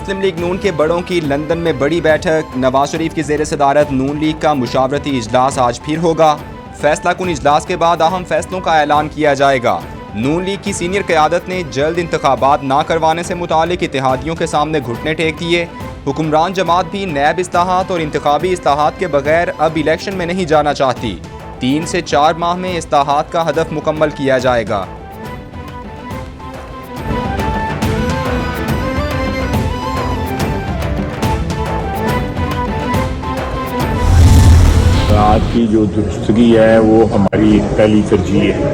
मुस्लिम league नून के बड़ों की लंदन में बड़ी बैठक। नवाज शरीफ की ज़ेर सदारत नून लीग का मुशावरती इजलास आज फिर होगा। फैसला कुन इजलास के बाद अहम फैसलों का ऐलान किया जाएगा। नून लीग की सीनियर क़यादत ने जल्द इंतखाबात ना करवाने से मुतालिक इत्तेहादियों के सामने घुटने टेक दिए। हुक्मरान जमात भी नैब इस्लाहात और इंतखाबी इस्लाहात के बगैर अब इलेक्शन में नहीं जाना चाहती। 3 से 4 माह में इस्लाहात का हदफ मुकम्मल किया जाएगा। आज की जो दुरुस्तगी है वो हमारी पहली तरजीह है।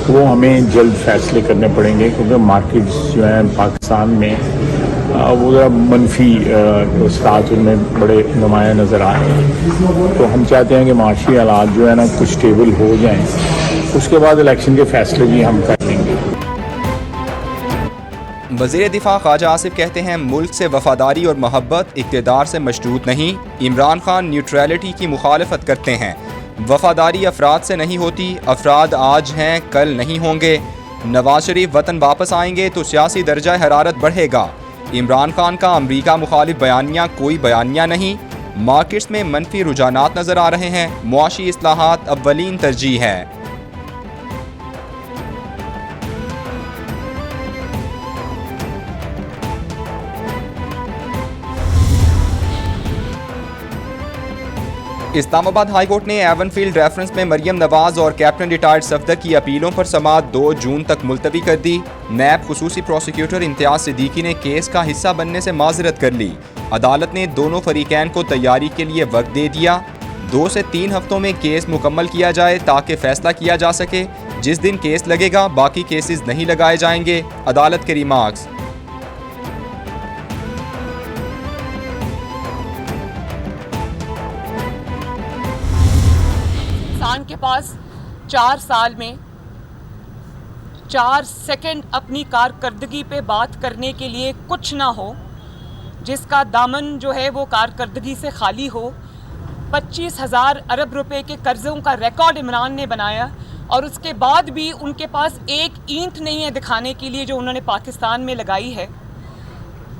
वो हमें जल्द फैसले करने पड़ेंगे क्योंकि मार्केट्स जो हैं पाकिस्तान में वो ज़रा मनफी असरात उनमें बड़े नुमाया नज़र आ रहे हैं। तो हम चाहते हैं कि माशी हालात जो है ना कुछ स्टेबल हो जाएं, उसके बाद इलेक्शन के फैसले भी हम कर लेंगे। वज़ीर दिफा ख्वाजा आसिफ कहते हैं मुल्क से वफादारी और मोहब्बत इक़्तिदार से मशरूत नहीं। इमरान खान न्यूट्रलिटी की मुखालफत करते हैं। वफादारी अफराद से नहीं होती, अफराद आज हैं कल नहीं होंगे। नवाज शरीफ वतन वापस आएंगे तो सियासी दर्जा हरारत बढ़ेगा। इमरान खान का अमरीका मुखालिफ बयानिया कोई बयानिया नहीं। मार्केट्स में मनफी रुझानात नज़र आ रहे हैं। मुआशी इस्लाहात अव्वलीन तरजीह है। इस्लामाबाद हाई कोर्ट ने एवनफील्ड रेफरेंस में मरियम नवाज और कैप्टन रिटायर्ड सफदर की अपीलों पर समाअत 2 जून तक मुलतवी कर दी। नैब खुसूसी प्रोसिक्यूटर इम्तियाज सिद्दीकी ने केस का हिस्सा बनने से माजरत कर ली। अदालत ने दोनों फरीकैन को तैयारी के लिए वक्त दे दिया। 2 से 3 हफ्तों में केस मुकम्मल किया जाए ताकि फैसला किया जा सके। जिस दिन केस लगेगा बाकी केसेस नहीं लगाए जाएंगे। अदालत के रिमार्क्स। के पास 4 साल में 4 सेकंड अपनी कारकर्दगी पे बात करने के लिए कुछ ना हो, जिसका दामन जो है वो कारकर्दगी से खाली हो। 25,000 अरब रुपए के कर्ज़ों का रिकॉर्ड इमरान ने बनाया और उसके बाद भी उनके पास एक ईंट नहीं है दिखाने के लिए जो उन्होंने पाकिस्तान में लगाई है।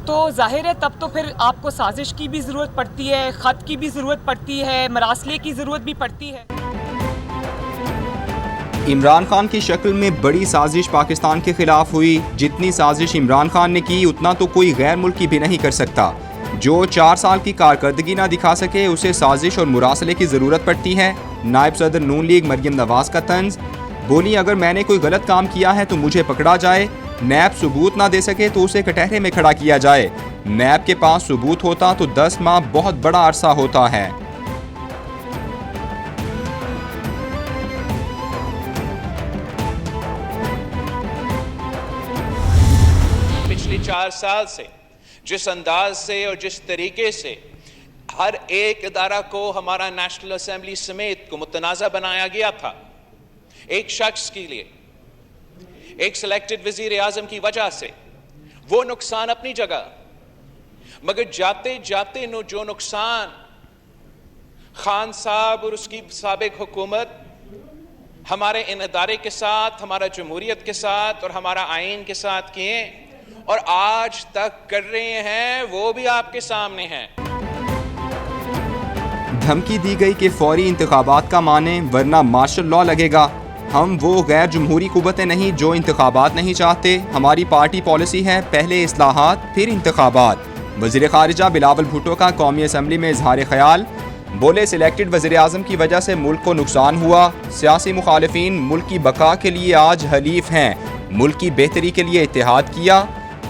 तो जाहिर है तब तो फिर आपको साजिश की भी ज़रूरत पड़ती है, ख़त की भी ज़रूरत पड़ती है, मरासले की ज़रूरत भी पड़ती है। इमरान खान की शक्ल में बड़ी साजिश पाकिस्तान के खिलाफ हुई। जितनी साजिश इमरान खान ने की उतना तो कोई गैर मुल्की भी नहीं कर सकता। जो 4 साल की कारकर्दगी ना दिखा सके उसे साजिश और मुरासले की ज़रूरत पड़ती है। नायब सदर नून लीग मरियम नवाज का तंज। बोली अगर मैंने कोई गलत काम किया है तो मुझे पकड़ा जाए। नैब सबूत ना दे सके तो उसे कटहरे में खड़ा किया जाए। नैब के पास सबूत होता तो 10 माह बहुत बड़ा अरसा होता है। पिछले 4 साल से जिस अंदाज से और जिस तरीके से हर एक इदारा को हमारा नेशनल असेंबली समेत को मुतनाज़ा बनाया गया था, एक शख्स के लिए, एक सिलेक्टेड वजीर आजम की वजह से, वो नुकसान अपनी जगह, मगर जाते जाते जो नुकसान खान साहब और उसकी साबिक हुकूमत हमारे इन इदारे के साथ, हमारा जमहूरियत के साथ और हमारा आइन के साथ किए और आज तक कर रहे हैं, वो भी आपके सामने हैं। धमकी दी गई कि फौरी इंतखाबात का माने वरना मार्शल लॉ लगेगा। हम वो गैर जमहूरी कुव्वतें नहीं जो इंतखाबात नहीं चाहते। हमारी पार्टी पॉलिसी है पहले इस्लाहात फिर इंतखाबात। वज़ीर ख़ारिजा बिलावल भुट्टो का कौमी असम्बली में इजहार ख्याल। बोले सिलेक्टेड वज़ीर आज़म की वजह से मुल्क को नुकसान हुआ। सियासी मुखालिफिन मुल्क की बका के लिए आज हलीफ हैं। मुल्क की बेहतरी के लिए इत्तेहाद किया।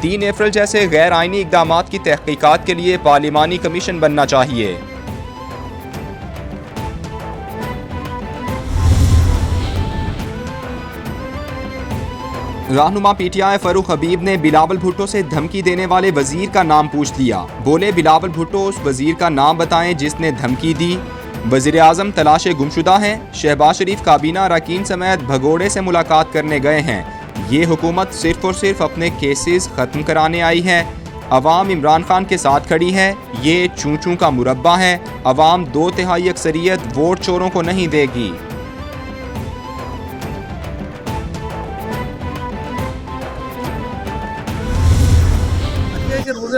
3 अप्रैल जैसे गैर आइनी इक़दामात की तहक़ीक़ात के लिए पार्लिमानी कमीशन बनना चाहिए। रहनुमा पीटीआई फरूख हबीब ने बिलावल भुट्टो से धमकी देने वाले वजीर का नाम पूछ लिया। बोले बिलावल भुट्टो उस वजीर का नाम बताएं जिसने धमकी दी। वजीर आज़म तलाशे गुमशुदा हैं। शहबाज शरीफ काबीना अरकान समेत भगोड़े से मुलाकात करने गए हैं। ये हुकूमत सिर्फ और सिर्फ अपने केसेस ख़त्म कराने आई है। अवाम इमरान खान के साथ खड़ी है। ये चूं चूं का मुरब्बा है। अवाम 2/3 अक्सरियत वोट चोरों को नहीं देगी।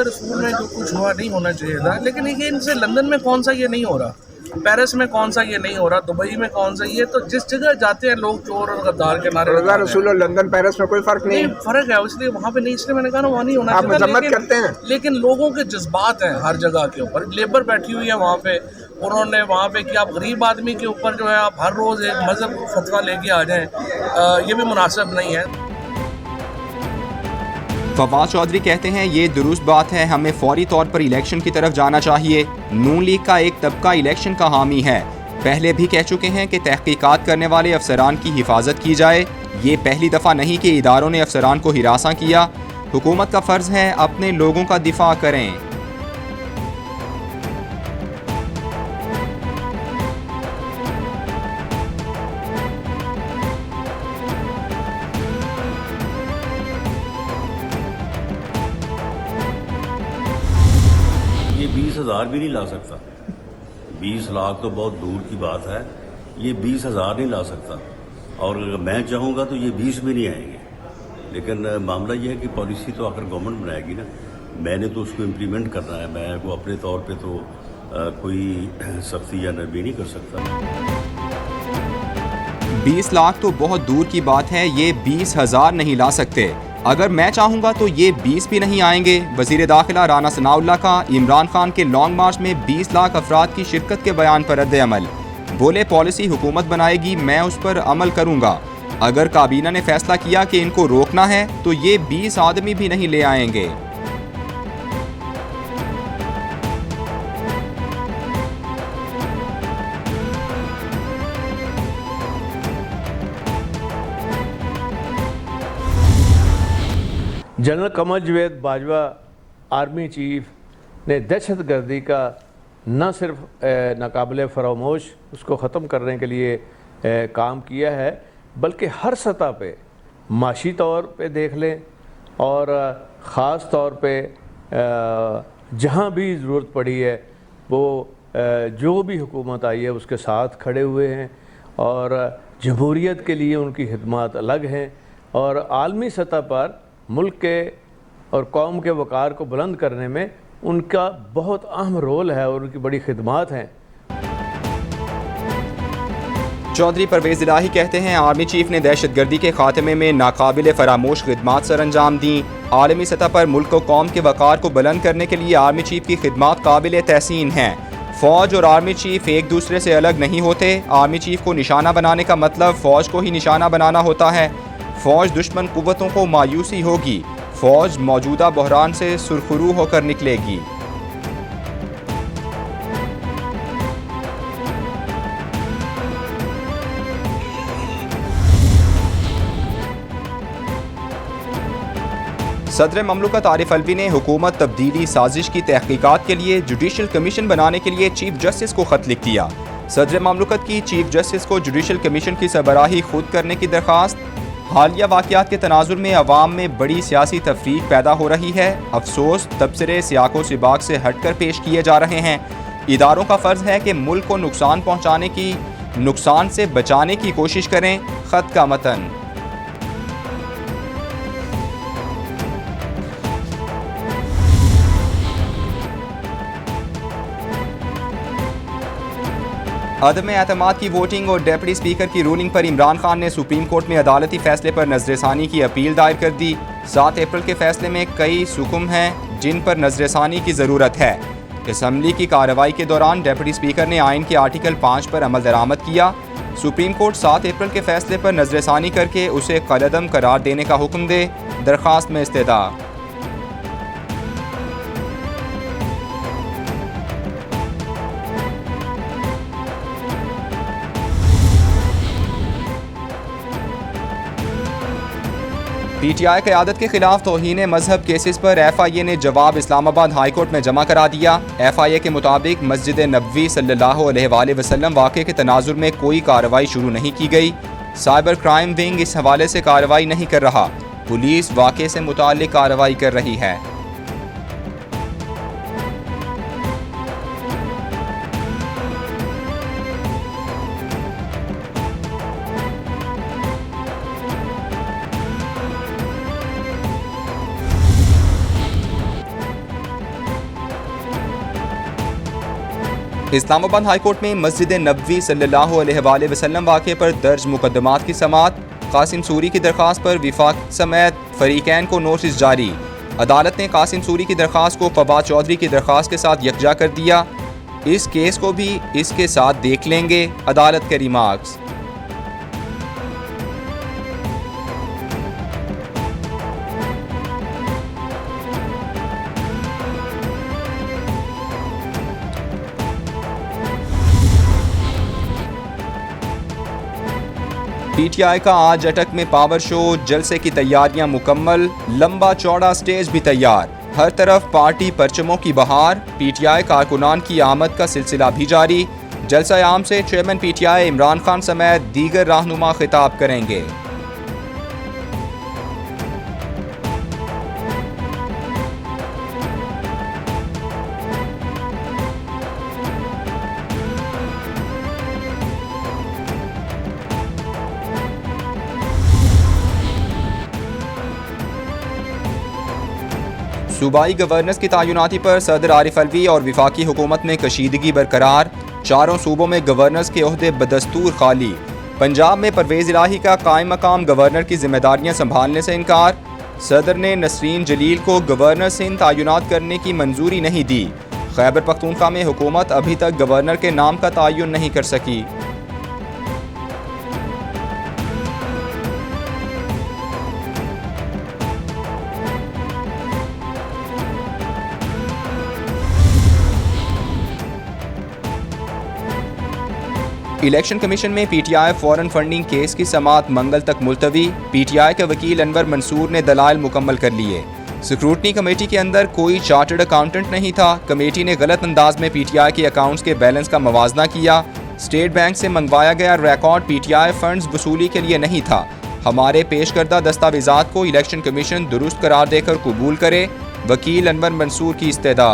रसूल में जो कुछ हुआ नहीं होना चाहिए था, लेकिन ये इनसे लंदन में कौन सा ये नहीं हो रहा, पेरिस में कौन सा ये नहीं हो रहा, दुबई में कौन सा ये, तो जिस जगह जाते हैं लोग चोर और गद्दार के नारे रोज़ा रसूल और लंदन पेरिस में कोई फ़र्क नहीं, फ़र्क है, इसलिए वहाँ पे नहीं, इसलिए मैंने कहा ना वहाँ नहीं होना आप चाहिए। मजम्मत करते हैं, लेकिन लोगों के जज्बात हैं हर जगह के ऊपर। लेबर बैठी हुई है वहाँ पे, उन्होंने वहाँ पे कि आप गरीब आदमी के ऊपर जो है आप हर रोज़ एक मज़हब फतवा लेके आ जाएँ, ये भी मुनासिब नहीं है। फवाद चौधरी कहते हैं ये दुरुस्त बात है, हमें फौरी तौर पर इलेक्शन की तरफ जाना चाहिए। नून लीग का एक तबका इलेक्शन का हामी है, पहले भी कह चुके हैं कि तहकीकात करने वाले अफसरान की हिफाजत की जाए। ये पहली दफ़ा नहीं कि इदारों ने अफसरान को हिरासा किया। हुकूमत का फ़र्ज़ है अपने लोगों का दिफा करें। ये 20,000 भी नहीं ला सकता, 20 लाख तो बहुत दूर की बात है, ये 20,000 नहीं ला सकता, और अगर मैं चाहूँगा तो ये 20 भी नहीं आएंगे। लेकिन मामला ये है कि पॉलिसी तो आकर गवर्नमेंट बनाएगी ना, मैंने तो उसको इम्प्लीमेंट करना है, मैं वो अपने तौर पे तो कोई सख्ती या नरमी नहीं कर सकता। 20 लाख तो बहुत दूर की बात है, ये 20,000 नहीं ला सकते। अगर मैं चाहूँगा तो ये 20 भी नहीं आएंगे। वज़ीर दाखिला राना सनाउल्लाह का इमरान खान के लॉन्ग मार्च में 20 लाख अफराद की शिरकत के बयान पर रद्द अमल। बोले पॉलिसी हुकूमत बनाएगी, मैं उस पर अमल करूँगा। अगर काबीना ने फैसला किया कि इनको रोकना है तो ये 20 आदमी भी नहीं ले आएंगे। General Qamar Javed Bajwa army chief ने दहशत गर्दी का न सिर्फ नाकाबिले फरामोश उसको ख़त्म करने के लिए काम किया है, बल्कि हर सतह पे माशी तौर पे देख लें और ख़ास तौर पे जहाँ भी ज़रूरत पड़ी है वो जो भी हुकूमत आई है उसके साथ खड़े हुए हैं, और जमहूरियत के लिए उनकी खिदमत अलग हैं, और आलमी सतह पर मुल्क के और कौम के वक़ार को बुलंद करने में उनका बहुत अहम रोल है और उनकी बड़ी खिदमत हैं। चौधरी परवेज़ इलाही कहते हैं आर्मी चीफ ने दहशत गर्दी के खात्मे में नाकाबिले फरामोश खिदमत सर अंजाम दी। आलमी सतह पर मुल्क और कौम के वक़ार को बुलंद करने के लिए आर्मी चीफ की खिदमत काबिल तहसीन हैं। फ़ौज और आर्मी चीफ एक दूसरे से अलग नहीं होते। आर्मी चीफ को निशाना बनाने का मतलब फ़ौज को ही निशाना बनाना होता है। फ़ौज दुश्मन कुव्वतों को मायूसी होगी, फ़ौज मौजूदा बहरान से सुरखरू होकर निकलेगी। सदर ममलकत आरिफ अलवी ने हुकूमत तब्दीली साजिश की तहकीकात के लिए जुडिशल कमीशन बनाने के लिए चीफ जस्टिस को खत लिख दिया। सदर ममलकत की चीफ जस्टिस को जुडिशल कमीशन की सरबराही खुद करने की दरख्वास्त। हालिया वाक़यात के तनाजुर में अवाम में बड़ी सियासी तफरीक पैदा हो रही है। अफसोस तबसरे सियाको सिबाक से हटकर पेश किए जा रहे हैं। इदारों का फ़र्ज़ है कि मुल्क को नुकसान से बचाने की कोशिश करें। ख़त का मतन। अदम एतमाद की वोटिंग और डेप्टी स्पीकर की रूलिंग पर इमरान खान ने सुप्रीम कोर्ट में अदालती फैसले पर नजरसानी की अपील दायर कर दी। 7 अप्रैल के फैसले में कई सुकुम हैं जिन पर नजरसानी की ज़रूरत है। असम्बली की कार्रवाई के दौरान डेप्टी स्पीकर ने आइन के आर्टिकल 5 पर अमल दरामद किया। सुप्रीम कोर्ट 7 अप्रैल के फैसले पर नजरसानी करके उसे कलअदम करार देने का हुक्म दे। दरख्वास्त में इस्तेदा। PTI क़यादत के खिलाफ तौहीन मजहब केसेस पर FIA ने जवाब इस्लामाबाद हाई कोर्ट में जमा करा दिया। FIA के मुताबिक मस्जिद नबवी सल्लल्लाहु अलैहि वसल्लम वाक़े के तनाजुर में कोई कार्रवाई शुरू नहीं की गई। साइबर क्राइम विंग इस हवाले से कार्रवाई नहीं कर रहा। पुलिस वाक़े से मुताल्लिक़ कार्रवाई कर रही है। इस्लामाबाद हाई कोर्ट में मस्जिद नबवी सल्लल्लाहु अलैहि वसल्लम वाक़े पर दर्ज मुकदमात की समाअत। कासिम सूरी की दरख्वास्त पर विफाक समेत फरीकैन को नोटिस जारी। अदालत ने कासिम सूरी की दरख्वास्त को फवाद चौधरी की दरख्वास्त के साथ यकजा कर दिया। इस केस को भी इसके साथ देख लेंगे, अदालत के रिमार्क्स। पीटीआई का आज अटक में पावर शो, जलसे की तैयारियां मुकम्मल, लंबा चौड़ा स्टेज भी तैयार, हर तरफ पार्टी परचमों की बहार। पीटीआई कारकुनान की आमद का सिलसिला भी जारी। जलसा आम से चेयरमैन पीटीआई इमरान खान समेत दीगर रहनुमा खिताब करेंगे। सूबाई गवर्नर्स की तैनाती पर सदर आरिफ अलवी और विफाकी हुकूमत में कशीदगी बरकरार। चारों सूबों में गवर्नर्स के ओहदे बदस्तूर खाली। पंजाब में परवेज़ इलाही का कायम मकाम गवर्नर की जिम्मेदारियां संभालने से इनकार। सदर ने नसरीन जलील को गवर्नर सिंध तैनात करने की मंजूरी नहीं दी। खैबर पख्तूनख्वा में हुकूमत अभी तक गवर्नर के नाम का तयन नहीं कर सकी। इलेक्शन कमीशन में पीटीआई फॉरेन फंडिंग केस की समाअत मंगल तक मुलतवी। पीटीआई के वकील अनवर मंसूर ने दलाइल मुकम्मल कर लिए। सिक्योरिटी कमेटी के अंदर कोई चार्टर्ड अकाउंटेंट नहीं था। कमेटी ने गलत अंदाज में पीटीआई के अकाउंट्स के बैलेंस का मवाजना किया। स्टेट बैंक से मंगवाया गया रिकॉर्ड पीटीआई फंड्स वसूली के लिए नहीं था। हमारे पेश करदा दस्तावेजात को इलेक्शन कमीशन दुरुस्त करार देकर कबूल करे, वकील अनवर मंसूर की इस्तदा।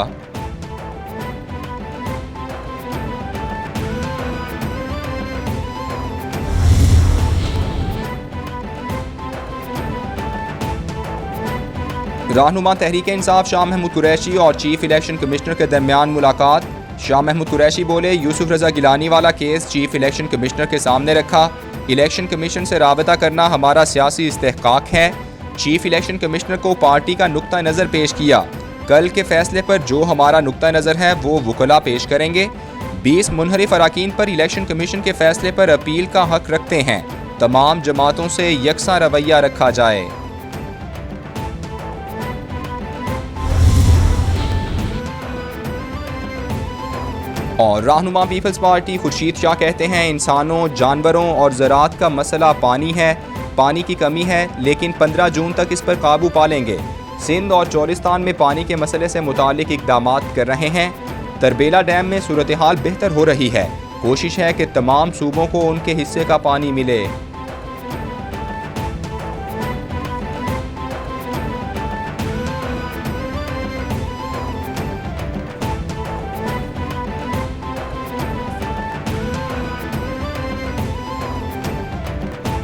रहनुमा तहरीक इंसाफ शाह महमूद कुरैशी और चीफ इलेक्शन कमिश्नर के दरमियान मुलाकात। शाह महमूद कुरैशी बोले, यूसुफ रजा गिलानी वाला केस चीफ इलेक्शन कमिश्नर के सामने रखा। इलेक्शन कमीशन से राबता करना हमारा सियासी इस्तेहकाक है। चीफ इलेक्शन कमिश्नर को पार्टी का नुक्ता नज़र पेश किया। कल के फैसले पर जो हमारा नुक्ता नज़र है वो वकला पेश करेंगे। 20 मुनहरिफ अराकीन पर इलेक्शन कमीशन के फैसले पर अपील का हक रखते हैं। तमाम जमातों से यकसा रवैया रखा जाए। और रहनुमा पीपल्स पार्टी खुर्शीद शाह कहते हैं, इंसानों, जानवरों और ज़राअत का मसला पानी है, पानी की कमी है, लेकिन 15 जून तक इस पर काबू पा लेंगे। सिंध और चौलिस्तान में पानी के मसले से मुतालिक इक़दामात कर रहे हैं। तरबेला डैम में सूरत हाल बेहतर हो रही है। कोशिश है कि तमाम सूबों को उनके हिस्से का पानी मिले।